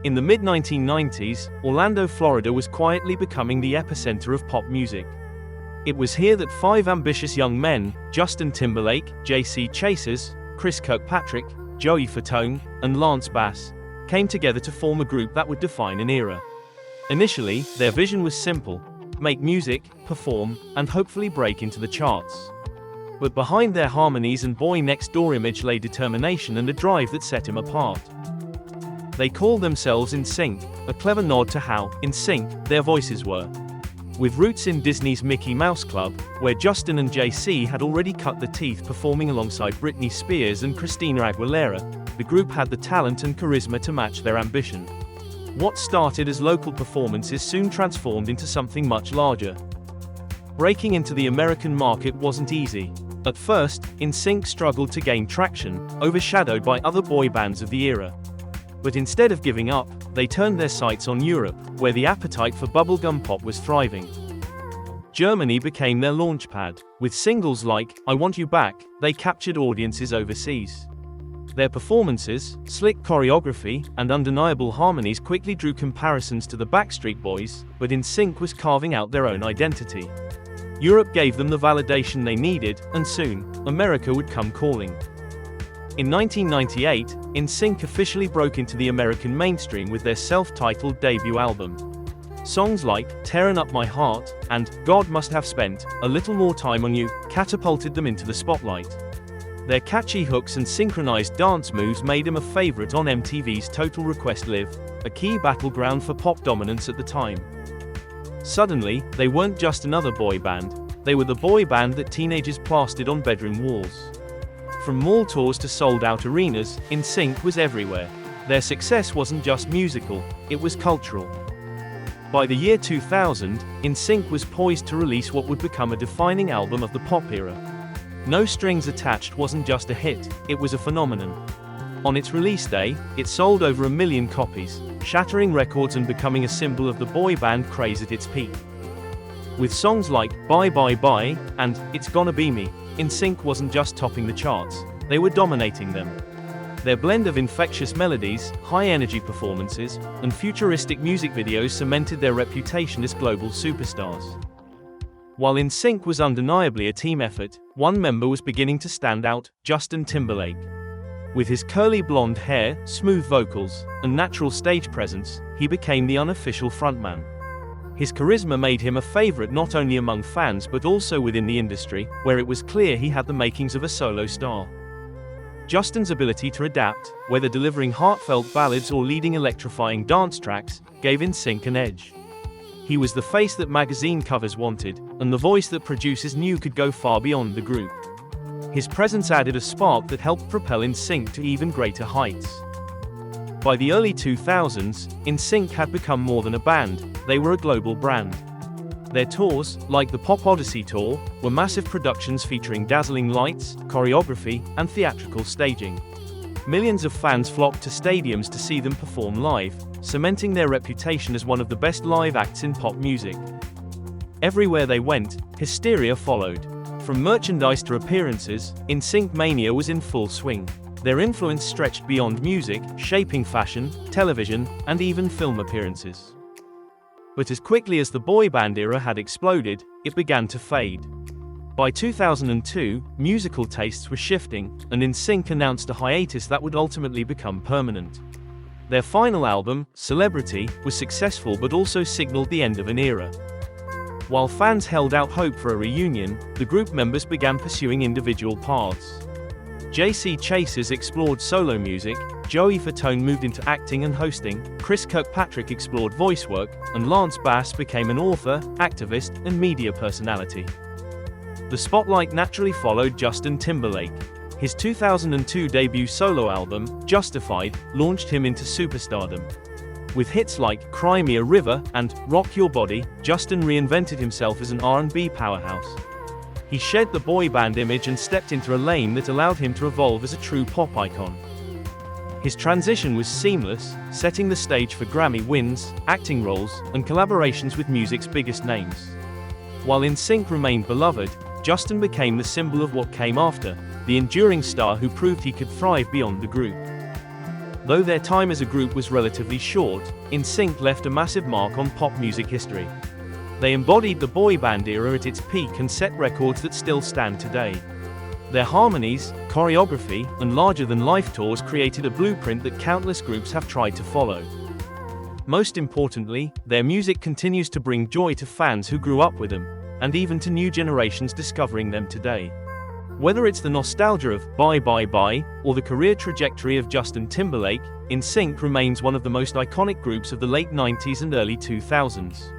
In the mid-1990s, Orlando, Florida was quietly becoming the epicenter of pop music. It was here that five ambitious young men, Justin Timberlake, J.C. Chasez, Chris Kirkpatrick, Joey Fatone, and Lance Bass, came together to form a group that would define an era. Initially, their vision was simple: make music, perform, and hopefully break into the charts. But behind their harmonies and boy-next-door image lay determination and a drive that set him apart. They called themselves NSYNC, a clever nod to how, in sync, their voices were. With roots in Disney's Mickey Mouse Club, where Justin and JC had already cut the teeth performing alongside Britney Spears and Christina Aguilera, the group had the talent and charisma to match their ambition. What started as local performances soon transformed into something much larger. Breaking into the American market wasn't easy. At first, NSYNC struggled to gain traction, overshadowed by other boy bands of the era. But instead of giving up, they turned their sights on Europe, where the appetite for bubblegum pop was thriving. Germany became their launchpad. With singles like I Want You Back, they captured audiences overseas. Their performances, slick choreography, and undeniable harmonies quickly drew comparisons to the Backstreet Boys, but NSYNC was carving out their own identity. Europe gave them the validation they needed, and soon, America would come calling. In 1998, NSYNC officially broke into the American mainstream with their self-titled debut album. Songs like Tearin' Up My Heart and God Must Have Spent a Little More Time on You catapulted them into the spotlight. Their catchy hooks and synchronized dance moves made them a favorite on MTV's Total Request Live, a key battleground for pop dominance at the time. Suddenly, they weren't just another boy band, they were the boy band that teenagers plastered on bedroom walls. From mall tours to sold-out arenas, NSYNC was everywhere. Their success wasn't just musical, it was cultural. By the year 2000, NSYNC was poised to release what would become a defining album of the pop era. No Strings Attached wasn't just a hit, it was a phenomenon. On its release day, it sold over 1 million copies, shattering records and becoming a symbol of the boy band craze at its peak. With songs like Bye Bye Bye and It's Gonna Be Me, NSYNC wasn't just topping the charts, they were dominating them. Their blend of infectious melodies, high-energy performances, and futuristic music videos cemented their reputation as global superstars. While NSYNC was undeniably a team effort, one member was beginning to stand out: Justin Timberlake. With his curly blonde hair, smooth vocals, and natural stage presence, he became the unofficial frontman. His charisma made him a favorite not only among fans but also within the industry, where it was clear he had the makings of a solo star. Justin's ability to adapt, whether delivering heartfelt ballads or leading electrifying dance tracks, gave NSYNC an edge. He was the face that magazine covers wanted, and the voice that producers knew could go far beyond the group. His presence added a spark that helped propel NSYNC to even greater heights. By the early 2000s, NSYNC had become more than a band, they were a global brand. Their tours, like the Pop Odyssey Tour, were massive productions featuring dazzling lights, choreography, and theatrical staging. Millions of fans flocked to stadiums to see them perform live, cementing their reputation as one of the best live acts in pop music. Everywhere they went, hysteria followed. From merchandise to appearances, NSYNC mania was in full swing. Their influence stretched beyond music, shaping fashion, television, and even film appearances. But as quickly as the boy band era had exploded, it began to fade. By 2002, musical tastes were shifting, and NSYNC announced a hiatus that would ultimately become permanent. Their final album, Celebrity, was successful but also signaled the end of an era. While fans held out hope for a reunion, the group members began pursuing individual paths. J.C. Chasez explored solo music, Joey Fatone moved into acting and hosting, Chris Kirkpatrick explored voice work, and Lance Bass became an author, activist, and media personality. The spotlight naturally followed Justin Timberlake. His 2002 debut solo album, Justified, launched him into superstardom. With hits like Cry Me a River and Rock Your Body, Justin reinvented himself as an R&B powerhouse. He shed the boy band image and stepped into a lane that allowed him to evolve as a true pop icon. His transition was seamless, setting the stage for Grammy wins, acting roles, and collaborations with music's biggest names. While NSYNC remained beloved, Justin became the symbol of what came after, the enduring star who proved he could thrive beyond the group. Though their time as a group was relatively short, NSYNC left a massive mark on pop music history. They embodied the boy band era at its peak and set records that still stand today. Their harmonies, choreography, and larger-than-life tours created a blueprint that countless groups have tried to follow. Most importantly, their music continues to bring joy to fans who grew up with them, and even to new generations discovering them today. Whether it's the nostalgia of Bye Bye Bye or the career trajectory of Justin Timberlake, NSYNC remains one of the most iconic groups of the late 90s and early 2000s.